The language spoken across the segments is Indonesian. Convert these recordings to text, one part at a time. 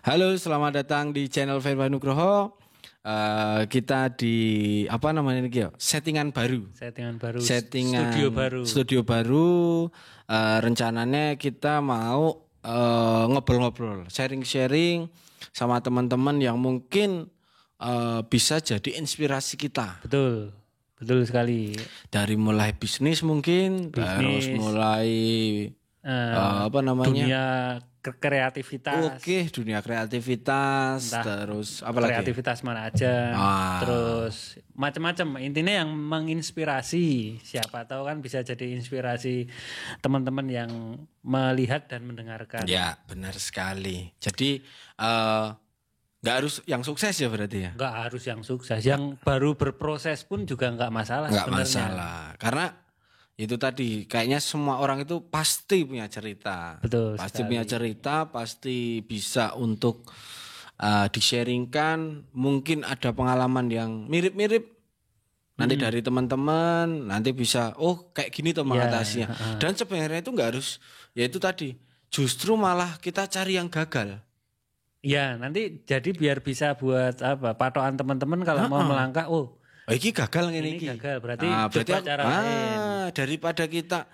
Halo, selamat datang di channel Firman Nugroho. Kita di apa namanya ini Gio? Settingan baru. Studio baru. Rencananya kita mau ngobrol-ngobrol, sharing-sharing sama teman-teman yang mungkin bisa jadi inspirasi kita. Betul sekali. Dari mulai bisnis mungkin, terus mulai dunia kreativitas. Oke, dunia kreativitas, terus apa lagi? Kreativitas mana aja. Terus macam-macam. Intinya yang menginspirasi. Siapa tahu kan bisa jadi inspirasi teman-teman yang melihat dan mendengarkan. Ya, benar sekali. Jadi nggak harus yang sukses ya berarti ya? Nggak harus yang sukses. Yang baru berproses pun juga nggak masalah sebenarnya. Nggak masalah. Karena itu tadi kayaknya semua orang itu pasti punya cerita. Betul pasti sekali. punya cerita, pasti bisa untuk di-sharingkan. Mungkin ada pengalaman yang mirip-mirip nanti dari teman-teman, nanti bisa kayak gini tuh mengatasinya. Dan sebenarnya itu nggak harus, ya itu tadi, justru malah kita cari yang gagal. Ya, nanti jadi biar bisa buat patokan teman-teman kalau mau melangkah, ini gagal ini gagal, berarti coba cara lain. Daripada kita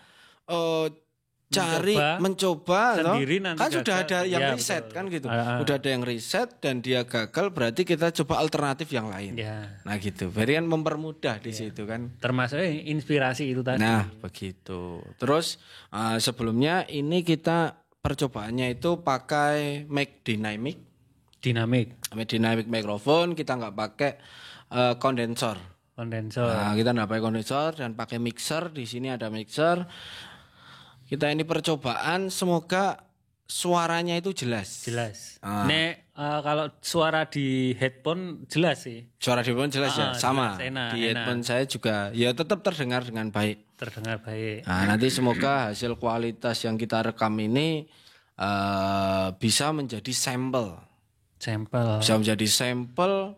mencoba sendiri nanti kan gagal. Sudah ada yang riset betul. Kan gitu. Udah ada yang riset dan dia gagal, berarti kita coba alternatif yang lain. Nah gitu. Berarti kan mempermudah di situ kan. Termasuk inspirasi itu tadi. Nah begitu. Terus sebelumnya ini kita percobaannya itu pakai mic dynamic microphone, kita nggak pakai kondensor. Nah, kita nggak pakai kondensor dan pakai mixer. Di sini ada mixer. Kita ini percobaan, semoga suaranya itu jelas. Kalau suara di headphone jelas sih. Suara di headphone jelas ya, sama. Di headphone saya juga ya tetap terdengar dengan baik. Nah, nanti semoga hasil kualitas yang kita rekam ini bisa menjadi sampel. Bisa menjadi sampel.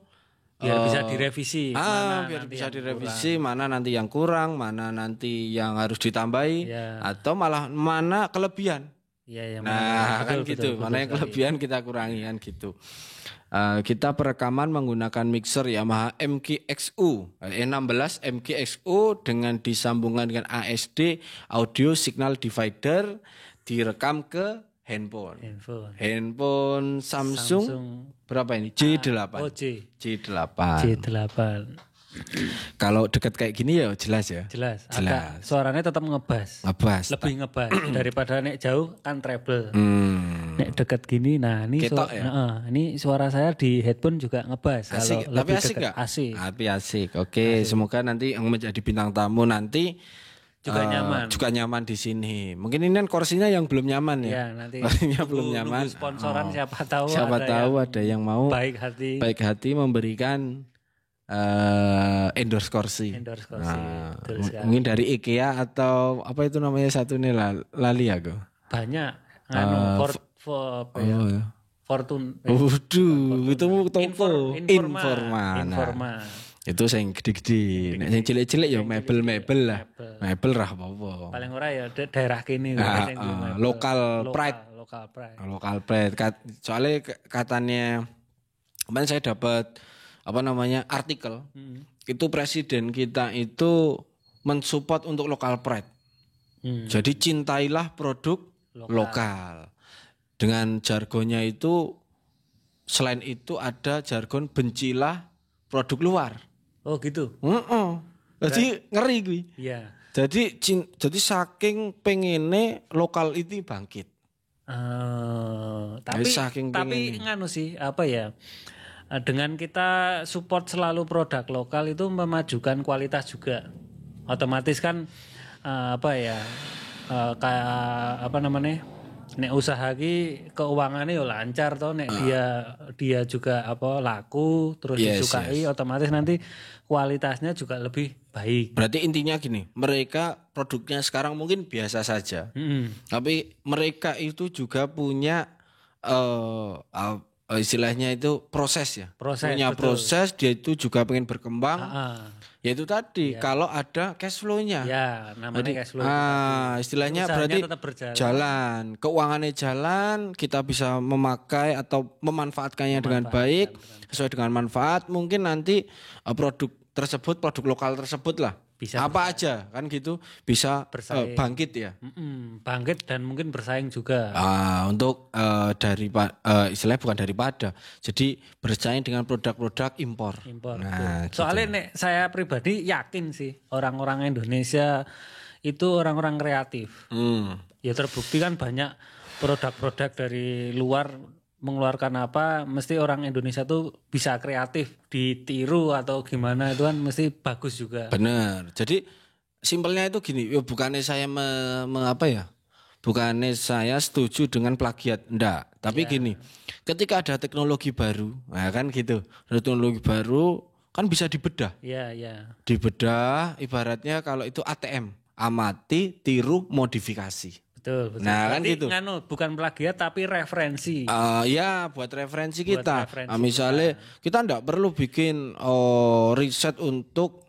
Biar bisa direvisi. Biar bisa direvisi mana nanti yang kurang, mana nanti yang harus ditambahi, atau malah mana kelebihan. Kan gitu. Mana yang kelebihan kita kurangi kan gitu. Kita perekaman menggunakan mixer Yamaha MKXU E16 MKXU dengan disambungkan dengan ASD audio signal divider, direkam ke handphone Samsung berapa ini? J8. J8. Kalau dekat kayak gini ya jelas ya. Jelas. Suaranya tetap ngebas. Lebih ngebas daripada nek jauh kan treble. Nek dekat gini, nah ini ini suara saya di headphone juga ngebas. Asik. Kalau tapi asik enggak? Asik. Oke, semoga nanti yang menjadi bintang tamu nanti juga nyaman di sini. Mungkin ini kan kursinya yang belum nyaman ya. Nanti kursinya belum nyaman. Sponsoran siapa tahu ada yang mau baik hati memberikan endorse kursi. Mungkin dari IKEA atau apa itu namanya satu nih lali aku. Banyak Fortune. Itu toko Informa. Itu yang gede-gede. Nek sing cilik-cilik ya mebel lah. Mebel rah apa-apa. Paling ora ya daerah kene lokal pride. Soalnya katanya kemarin saya dapat artikel. Itu presiden kita itu mensupport untuk lokal pride. Jadi cintailah produk lokal. Dengan jargonnya itu, selain itu ada jargon bencilah produk luar. Oh gitu. Jadi ngeri gue. Iya. Jadi saking pengennya lokal itu bangkit. Tapi nganu sih dengan kita support selalu produk lokal itu memajukan kualitas juga. Otomatis kan nek usaha ki keuangannya yo lancar toh, nek dia juga laku terus disukai, otomatis nanti kualitasnya juga lebih baik. Berarti intinya gini, mereka produknya sekarang mungkin biasa saja. Tapi mereka itu juga punya istilahnya itu proses ya. Punya betul. Proses, dia itu juga pengen berkembang. Yaitu tadi kalau ada cash flow-nya. Ya, namanya cash flow. Istilahnya berarti jalan, keuangannya jalan, kita bisa memakai atau memanfaatkannya dengan baik, sesuai dengan manfaat. Mungkin nanti produk tersebut, produk lokal tersebut lah. Bisa apa aja kan gitu bisa bangkit ya. Bangkit dan mungkin bersaing juga. Untuk istilahnya bukan daripada. Jadi bersaing dengan produk-produk impor. Nah, soalnya nek saya pribadi yakin sih orang-orang Indonesia itu orang-orang kreatif. Ya terbukti kan banyak produk-produk dari luar mengeluarkan apa, mesti orang Indonesia tuh bisa kreatif, ditiru atau gimana itu kan mesti bagus juga. Benar. Jadi simpelnya itu gini, bukannya saya bukannya saya setuju dengan plagiat, enggak. Tapi gini, ketika ada teknologi baru, nah kan gitu, ada teknologi baru kan bisa dibedah. Iya. Dibedah, ibaratnya kalau itu ATM, amati, tiru, modifikasi. Betul. Nah kan gitu. Bukan plagiat tapi referensi. Ya buat referensi kita. Misalnya kita enggak perlu bikin riset untuk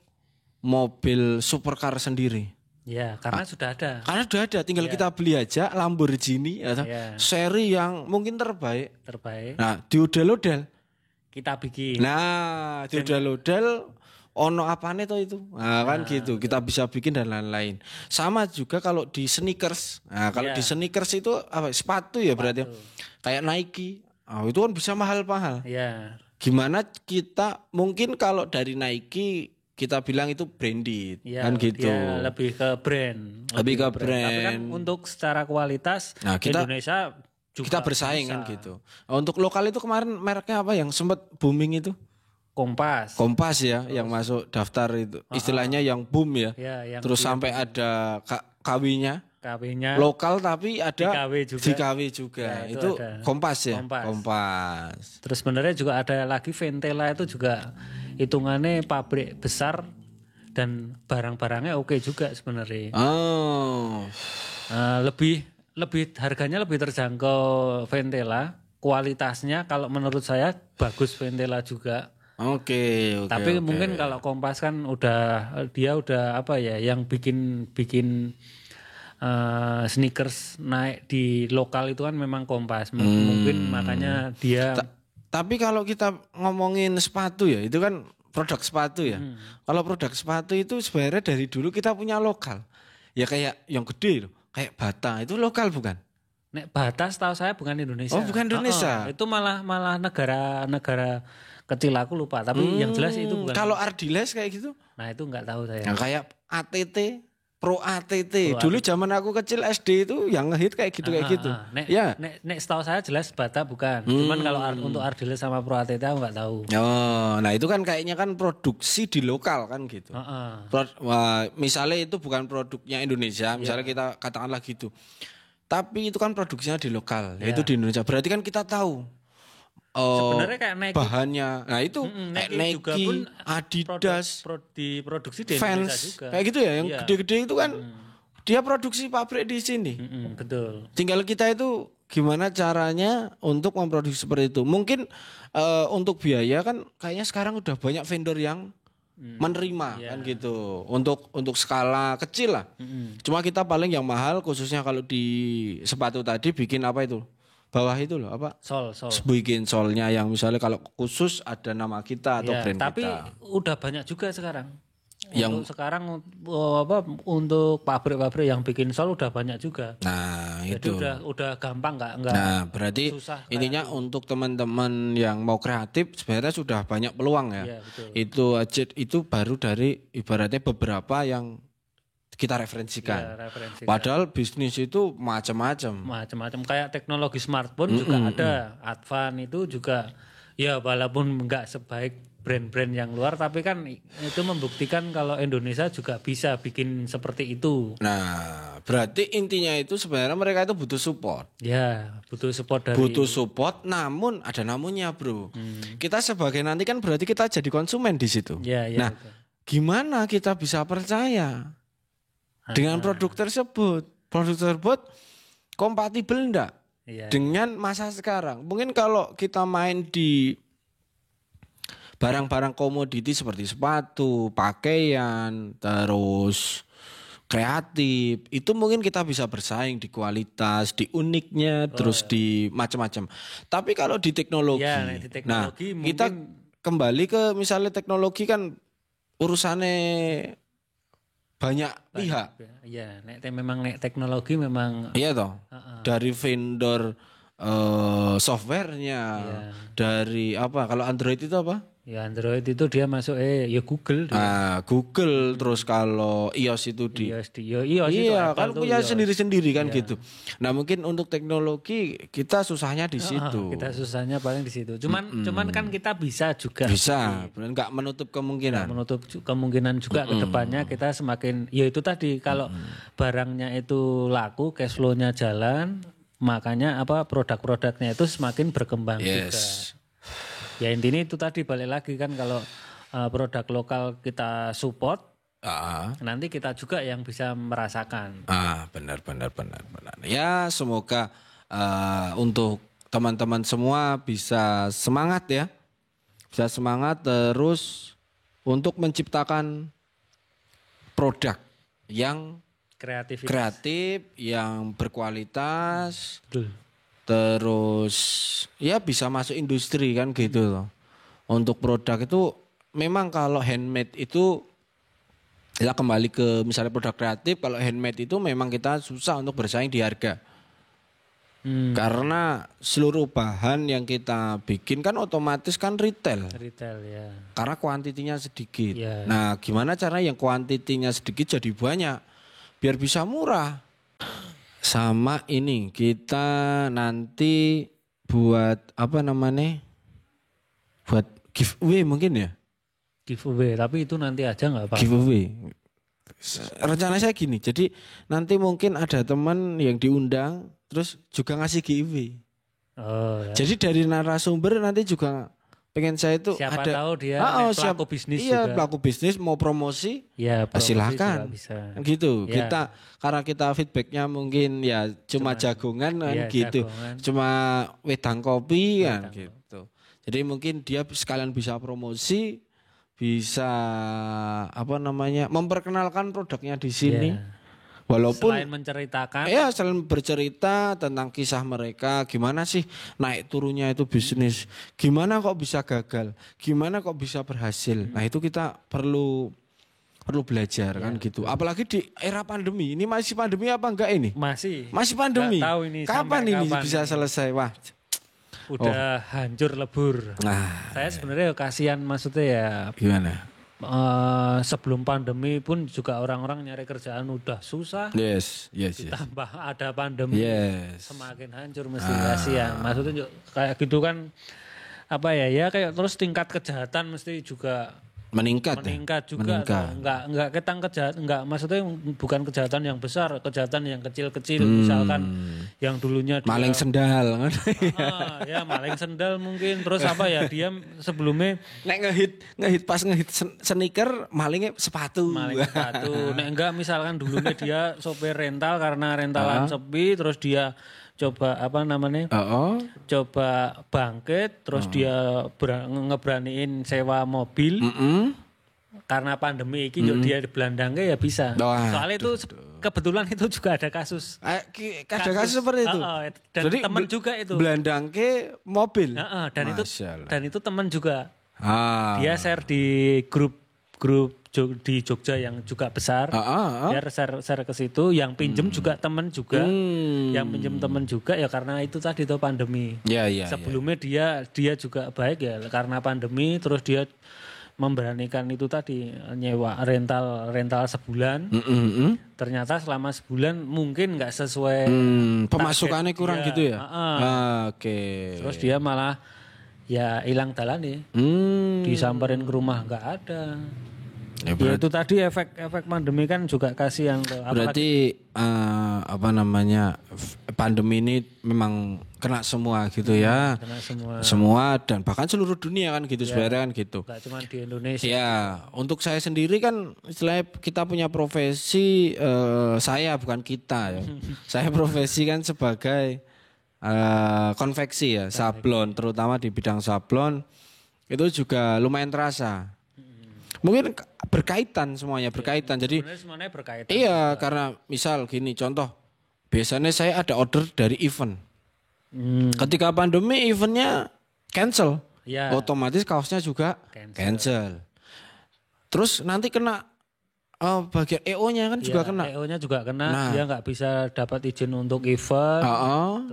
mobil supercar sendiri. Ya karena sudah ada. Karena sudah ada, tinggal kita beli aja Lamborghini atau seri yang mungkin terbaik. Nah diudel-udel. Kita bikin. Nah diudel-udel. Ono apane toh itu? Nah, kan gitu. Kita bisa bikin dan lain-lain. Sama juga kalau di sneakers. Nah, kalau di sneakers itu sepatu ya berarti. Kayak Nike. Itu kan bisa mahal-mahal. Iya. Gimana kita mungkin kalau dari Nike kita bilang itu branded kan gitu. Ya, lebih ke brand. Lebih ke brand. Tapi kan untuk secara kualitas Indonesia juga kita bersaing kan gitu. Untuk lokal itu kemarin mereknya apa yang sempat booming itu? Kompas ya, yang masuk daftar itu. Istilahnya yang boom ya. Terus sampai ada KW-nya. Lokal tapi ada di KW juga. Ya, itu ada. Kompas ya. Kompas. Terus sebenarnya juga ada lagi Ventela itu juga hitungannya pabrik besar dan barang-barangnya oke juga sebenarnya. Lebih harganya lebih terjangkau Ventela. Kualitasnya kalau menurut saya bagus Ventela juga. Oke. Tapi mungkin kalau Kompas kan dia udah apa ya, yang bikin sneakers naik di lokal itu kan memang Kompas. Mungkin makanya dia. Tapi kalau kita ngomongin sepatu ya, itu kan produk sepatu ya. Kalau produk sepatu itu sebenarnya dari dulu kita punya lokal. Ya kayak yang gede loh, kayak Bata itu lokal bukan? Nek Bata setahu saya bukan Indonesia. Oh, bukan Indonesia. Itu malah negara kecil, aku lupa, tapi yang jelas itu bukan. Kalau Ardiles kayak gitu? Nah itu nggak tahu saya. Yang kayak ATT, Pro ATT. Dulu zaman aku kecil SD itu yang ngehit kayak gitu Nek setahu saya jelas Bata bukan. Cuman kalau untuk Ardiles sama Pro ATT aku nggak tahu. Nah itu kan kayaknya kan produksi di lokal kan gitu. Misalnya itu bukan produknya Indonesia, misalnya kita katakanlah gitu. Tapi itu kan produksinya di lokal, yaitu di Indonesia. Berarti kan kita tahu. Sebenarnya kayak Nike, bahannya, nah itu Nike juga pun Adidas, diproduksi di Vans, Indonesia juga. Kayak gitu ya, yang gede-gede itu kan dia produksi pabrik di sini. Betul. Tinggal kita itu gimana caranya untuk memproduksi seperti itu. Mungkin untuk biaya kan kayaknya sekarang udah banyak vendor yang menerima kan gitu. Untuk skala kecil lah. Cuma kita paling yang mahal khususnya kalau di sepatu tadi bikin apa itu? Bawah itu loh apa? Sol. Bikin solnya yang misalnya kalau khusus ada nama kita atau brand tapi kita. Tapi udah banyak juga sekarang. Yang sekarang untuk pabrik-pabrik yang bikin sol udah banyak juga. Nah, jadi itu. udah gampang enggak Nah, berarti intinya untuk teman-teman yang mau kreatif sebenarnya sudah banyak peluang ya. Itu baru dari ibaratnya beberapa yang kita referensikan. Padahal bisnis itu macam-macam. Kayak teknologi smartphone juga ada. Advan itu juga ya walaupun enggak sebaik brand-brand yang luar, tapi kan itu membuktikan kalau Indonesia juga bisa bikin seperti itu. Nah, berarti intinya itu sebenarnya mereka itu butuh support. Ya, butuh support namun ada namunnya, Bro. Kita sebagai nanti kan berarti kita jadi konsumen di situ. Nah, betul. Gimana kita bisa percaya dengan produk tersebut? Produk tersebut kompatibel enggak? dengan masa sekarang. Mungkin kalau kita main di barang-barang komoditi seperti sepatu, pakaian, terus kreatif, itu mungkin kita bisa bersaing di kualitas, di uniknya, terus di macam-macam. Tapi kalau di teknologi, kita kembali ke misalnya teknologi kan urusannya banyak pihak. Iya, memang teknologi memang. Iya toh. Dari vendor softwarenya, dari apa? Kalau Android itu apa? Ya Android itu dia masuk ya Google. Google, terus kalau iOS itu di iOS iya kan punya sendiri-sendiri kan gitu. Nah mungkin untuk teknologi kita susahnya di situ. Kita susahnya paling di situ. Cuman kan kita bisa juga. Bisa, nggak menutup kemungkinan. Nggak menutup kemungkinan juga ke depannya kita semakin. Ya itu tadi kalau barangnya itu laku, cash flow-nya jalan, makanya produk-produknya itu semakin berkembang juga. Ya intinya itu tadi balik lagi kan kalau produk lokal kita support, nanti kita juga yang bisa merasakan. Benar. Ya semoga untuk teman-teman semua bisa semangat ya, bisa semangat terus untuk menciptakan produk yang kreatif, yang berkualitas. Betul. Terus ya bisa masuk industri kan gitu loh. Untuk produk itu memang kalau handmade itu ya kembali ke misalnya produk kreatif, kalau handmade itu memang kita susah untuk bersaing di harga. Karena seluruh bahan yang kita bikin kan otomatis kan retail ya. Karena kuantitinya sedikit. Ya. Nah gimana cara yang kuantitinya sedikit jadi banyak biar bisa murah. Sama ini kita nanti buat apa namanya? Buat giveaway mungkin ya? Giveaway, tapi itu nanti aja nggak apa-apa. Giveaway. Rencana saya gini, jadi nanti mungkin ada teman yang diundang terus juga ngasih giveaway. Ya. Jadi dari narasumber nanti juga pengen saya itu siapa ada tahu dia pelaku bisnis juga. Pelaku bisnis mau promosi, silahkan gitu. Karena kita feedbacknya mungkin ya cuma jagongan kan gitu, cuma wedang kopi kan gitu. Jadi mungkin dia sekalian bisa promosi, bisa memperkenalkan produknya di sini. Walaupun selain menceritakan, selain bercerita tentang kisah mereka, gimana sih naik turunnya itu bisnis, gimana kok bisa gagal, gimana kok bisa berhasil. Nah itu kita perlu belajar kan gitu. Apalagi di era pandemi, ini masih pandemi apa enggak ini? Masih pandemi. Tahu ini kapan ini bisa selesai? Wah, udah hancur lebur. Saya sebenarnya kasihan maksudnya ya. Gimana? Sebelum pandemi pun juga orang-orang nyari kerjaan udah susah. Yes. Ditambah ada pandemi, semakin hancur mesti kasihan. Maksudnya kayak gitu kan kayak terus tingkat kejahatan mesti juga meningkat juga. Enggak maksudnya bukan kejahatan yang besar, kejahatan yang kecil-kecil misalkan yang dulunya dia, maling sendal kan. Maling sendal mungkin terus dia sebelumnya ngehit sneaker malingnya sepatu. Nek enggak misalkan dulunya dia sopir rental karena rentalan sepi terus dia coba coba bangkit terus dia ngeberaniin sewa mobil karena pandemi ini dia belandangnya ya bisa. Soalnya itu kebetulan itu juga ada kasus. Ada kasus seperti itu. Dan jadi teman juga itu. Belandangke mobil. Dan itu teman juga. Dia share di grup di Jogja yang juga besar, dia share ke situ, yang pinjem juga temen juga, yang pinjem temen juga ya karena itu tadi tuh pandemi. Sebelumnya dia juga baik ya karena pandemi, terus dia memberanikan itu tadi nyewa rental sebulan. Ternyata selama sebulan mungkin nggak sesuai pemasukannya kurang dia. Gitu ya. Terus dia malah ya hilang dalan nih, disamperin ke rumah nggak ada. Ya itu tadi efek pandemi kan juga kasihan. Berarti pandemi ini memang kena semua gitu ya. Kena semua dan bahkan seluruh dunia kan gitu sebenarnya kan gitu. Gak cuma di Indonesia. Ya, untuk saya sendiri kan istilahnya kita punya profesi, saya bukan kita ya. Saya profesi kan sebagai konveksi ya, sablon, terutama di bidang sablon itu juga lumayan terasa. Mungkin berkaitan semuanya, berkaitan. Jadi semuanya berkaitan. Iya, karena misal gini contoh, biasanya saya ada order dari event. Ketika pandemi eventnya cancel, otomatis kaosnya juga cancel. Terus nanti kena bagian EO-nya kan juga kena. EO-nya juga kena, dia nggak bisa dapat izin untuk event.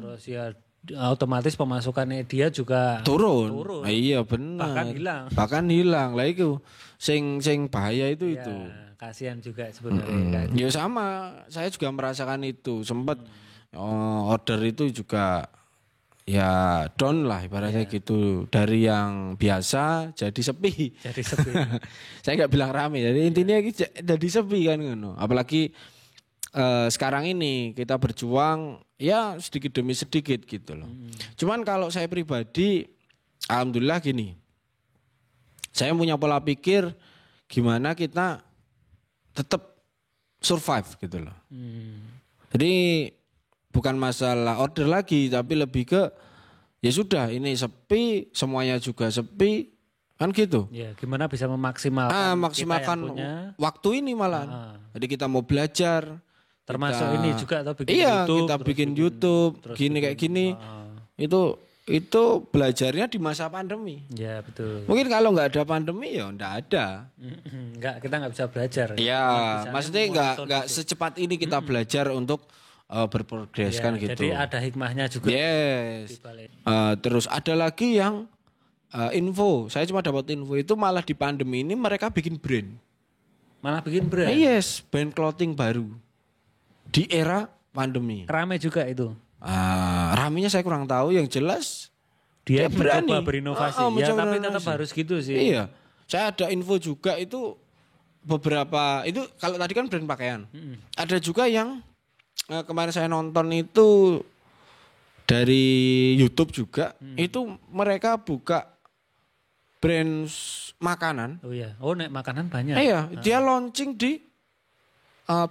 Terus ya otomatis pemasukannya dia juga turun. Iya benar. Bahkan hilang. Lah itu sing bahaya itu. Kasihan juga sebenarnya. Ya sama, saya juga merasakan itu. Sempat order itu juga ya down lah ibaratnya gitu. Dari yang biasa jadi sepi. Saya nggak bilang rame. Jadi intinya jadi sepi kan ngono. Apalagi sekarang ini kita berjuang ya sedikit demi sedikit gitu loh. Cuman kalau saya pribadi alhamdulillah gini. Saya punya pola pikir gimana kita tetap survive gitu loh. Jadi bukan masalah order lagi tapi lebih ke ya sudah ini sepi, semuanya juga sepi kan gitu. Ya, gimana bisa memaksimalkan waktu ini malah. Jadi kita mau belajar termasuk ini juga atau bikin YouTube. Kita bikin YouTube, gini kayak gini. Itu belajarnya di masa pandemi. Ya betul. Mungkin kalau nggak ada pandemi ya nggak ada. Kita nggak bisa belajar. Ya, maksudnya nggak secepat ini kita belajar untuk berprogres kan gitu. Jadi ada hikmahnya juga. Yes. Terus ada lagi yang info. Saya cuma dapat info itu malah di pandemi ini mereka bikin brand. Malah bikin brand. Yes, brand clothing baru di era pandemi. Rame juga itu. Ramenya saya kurang tahu, yang jelas dia mencoba berinovasi. Tapi tetap harus gitu sih. Iya. Saya ada info juga itu beberapa itu kalau tadi kan brand pakaian. Ada juga yang kemarin saya nonton itu dari YouTube juga, itu mereka buka brand makanan. Oh iya. Oh, nek makanan banyak. Iya, dia launching di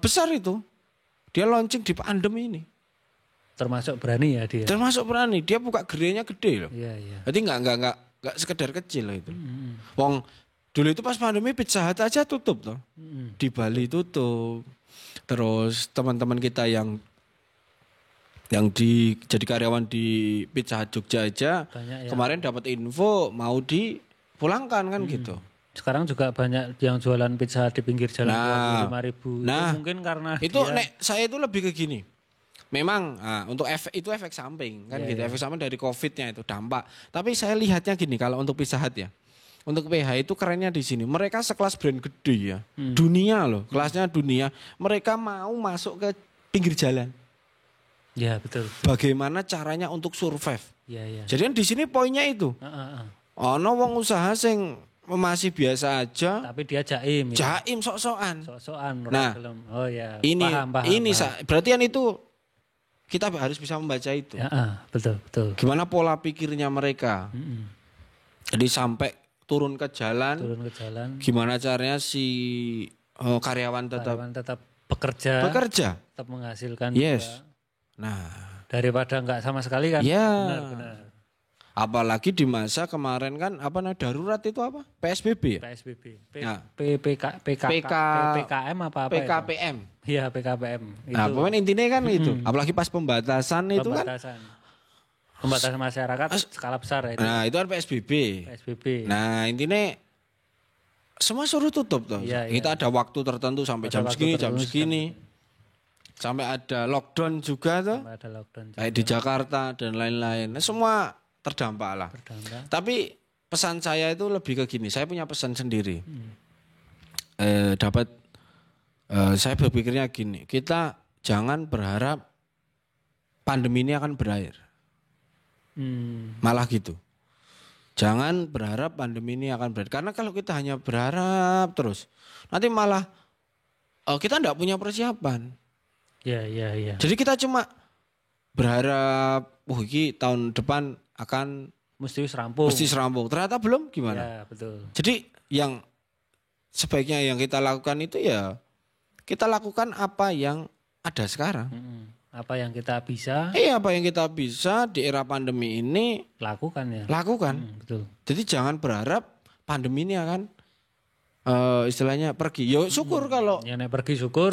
besar itu. Dia launching di pandemi ini. Termasuk berani ya dia. Termasuk berani, dia buka gerainya gede loh. Iya, iya. Jadi enggak sekedar kecil loh itu. Wong dulu itu pas pandemi Pizza Hut aja tutup toh. Di Bali tutup. Terus teman-teman kita yang jadi karyawan di Pizza Hut Jogja aja kemarin dapat info mau dipulangkan kan gitu. Sekarang juga banyak yang jualan pizza di pinggir jalan 5.000. Nah, mungkin karena itu saya itu lebih ke gini. Memang untuk efek samping kan gitu. Efek samping dari Covid-nya itu dampak. Tapi saya lihatnya gini kalau untuk Pizza Hut ya. Untuk PH itu kerennya di sini. Mereka sekelas brand gede ya. Dunia loh, kelasnya dunia. Mereka mau masuk ke pinggir jalan. Ya, betul. Bagaimana caranya untuk survive? Ya. Jadi kan di sini poinnya itu. Ono wong usaha sing masih biasa aja. Tapi dia jaim. Jaim sok-sokan. Nah, oh ya. Paham. Berarti kan itu kita harus bisa membaca itu. Ya, betul. Gimana pola pikirnya mereka? Jadi sampai turun ke jalan. Gimana caranya si karyawan tetap bekerja. Tetap menghasilkan. Yes. Juga. Nah, daripada enggak sama sekali kan. Ya. Benar. Apalagi di masa kemarin kan darurat itu apa? PSBB ya? PSBB. PKPM apa? PKPM. Iya, PKPM. Nah, pokoknya intinya kan itu. Apalagi pas pembatasan itu kan. Pembatasan masyarakat skala besar itu. Nah, itu kan PSBB. Nah, intinya semua suruh tutup tuh. Iya. Kita ada waktu tertentu sampai jam segini. Sampai ada lockdown juga tuh. Kayak di Jakarta dan lain-lain. Nah, semua terdampak lah. Tapi pesan saya itu lebih ke gini. Saya punya pesan sendiri. Saya berpikirnya gini. Kita jangan berharap pandemi ini akan berakhir. Malah gitu. Jangan berharap pandemi ini akan berakhir. Karena kalau kita hanya berharap terus, nanti malah kita enggak punya persiapan. Iya. Jadi kita cuma berharap, ini tahun depan akan mesti serampung. Ternyata belum, gimana? Ya, betul. Jadi yang sebaiknya yang kita lakukan itu ya kita lakukan apa yang ada sekarang. apa yang kita bisa. Apa yang kita bisa di era pandemi ini lakukan ya. Lakukan. Betul. Jadi jangan berharap pandemi ini akan istilahnya pergi. Yo syukur kalau. Ya nek pergi syukur.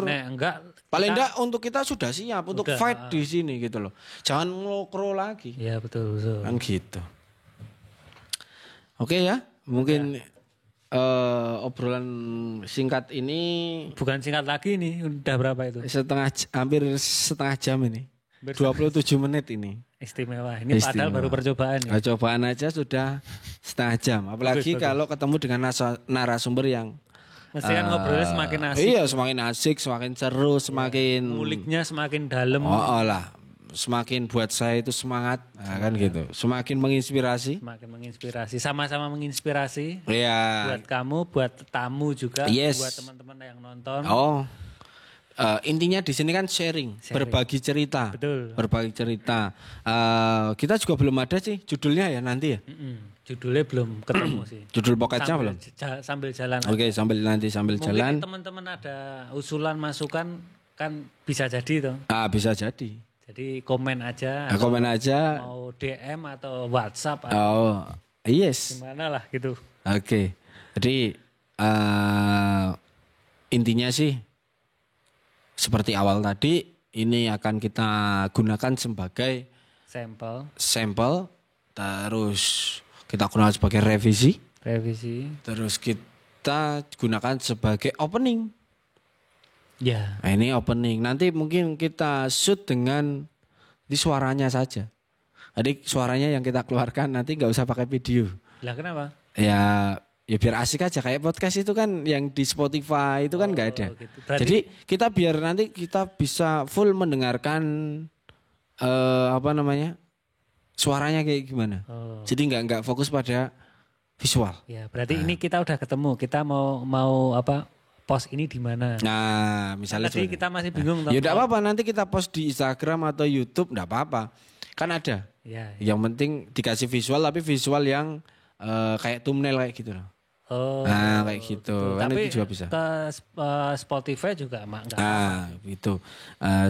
Nek enggak. Paling enggak untuk kita sudah siap untuk fight di sini gitu loh. Jangan ngelokro lagi. Ya betul. Kan gitu. Oke ya, mungkin obrolan singkat ini bukan singkat lagi nih, udah berapa itu? Hampir setengah jam ini. 27 menit ini. Istimewa. Ini padahal baru percobaan ya. Percobaan aja sudah setengah jam. Apalagi kalau ketemu dengan narasumber yang mesti kan ngobrolnya semakin asik. Iya, semakin asik, semakin seru, semakin nguliknya semakin dalam. Oh lah. Semakin buat saya itu semangat, kan gitu. Semakin menginspirasi. Sama-sama menginspirasi. Iya. Buat kamu, buat tamu juga, buat teman-teman yang nonton. Intinya di sini kan sharing, berbagi cerita. Betul. Berbagi cerita. Kita juga belum ada sih judulnya ya nanti ya. Judulnya belum ketemu sih. Judul pokoknya belum. Sambil jalan. Oke, sambil jalan. Mungkin teman-teman ada usulan masukan kan bisa jadi toh. Bisa jadi. Jadi komen aja. Mau DM atau WhatsApp. Yes. Gimana lah gitu. Oke. Jadi intinya sih seperti awal tadi ini akan kita gunakan sebagai sampel. Terus kita gunakan sebagai revisi. Terus kita gunakan sebagai opening. Ya. Nah, ini opening. Nanti mungkin kita shoot dengan di suaranya saja. Jadi suaranya yang kita keluarkan nanti nggak usah pakai video. Lah kenapa? Ya biar asik aja kayak podcast itu kan yang di Spotify itu kan nggak ada. Gitu. Jadi kita biar nanti kita bisa full mendengarkan suaranya kayak gimana. Jadi nggak fokus pada visual. Ya berarti ini kita udah ketemu. Kita mau post ini di mana? Nah, misalnya tadi kita masih bingung. Ya enggak apa-apa, nanti kita post di Instagram atau YouTube enggak apa-apa. Kan ada. Ya. Yang penting dikasih visual tapi visual yang kayak thumbnail kayak gitu loh. Kayak gitu. Kan itu juga bisa. Ke Spotify juga enggak. Gitu.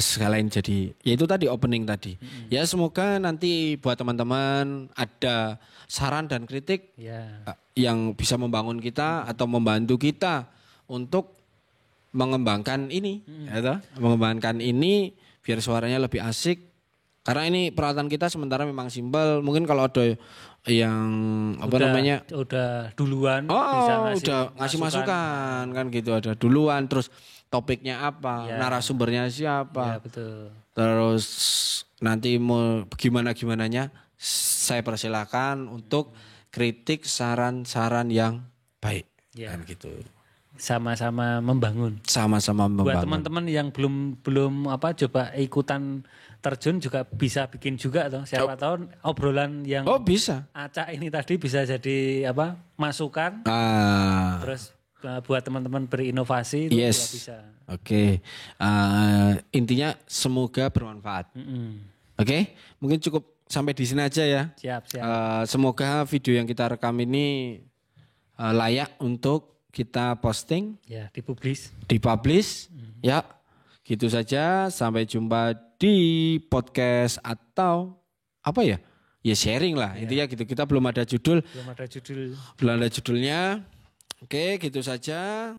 Sekalian jadi ya itu tadi opening tadi. Ya semoga nanti buat teman-teman ada saran dan kritik yang bisa membangun kita atau membantu kita untuk mengembangkan ini, mengembangkan ini biar suaranya lebih asik. Karena ini peralatan kita sementara memang simpel. Mungkin kalau ada yang udah duluan bisa ngasih masukan kan gitu, ada duluan. Terus topiknya apa, narasumbernya siapa. Ya, betul. Terus nanti mau gimananya saya persilakan untuk kritik saran-saran yang baik kan gitu. Sama-sama membangun. Buat teman-teman yang belum coba ikutan terjun juga bisa bikin juga toh. Siapa tahu obrolan yang bisa. Acak ini tadi bisa jadi masukan. Terus buat teman-teman berinovasi itu juga bisa. Oke. Intinya semoga bermanfaat. Oke, mungkin cukup sampai di sini aja ya. Siap. Semoga video yang kita rekam ini layak untuk kita posting, dipublish. Ya, gitu saja. Sampai jumpa di podcast atau apa ya? Ya sharing lah. Intinya gitu. Kita belum ada judul. Belum ada judulnya. Oke, gitu saja.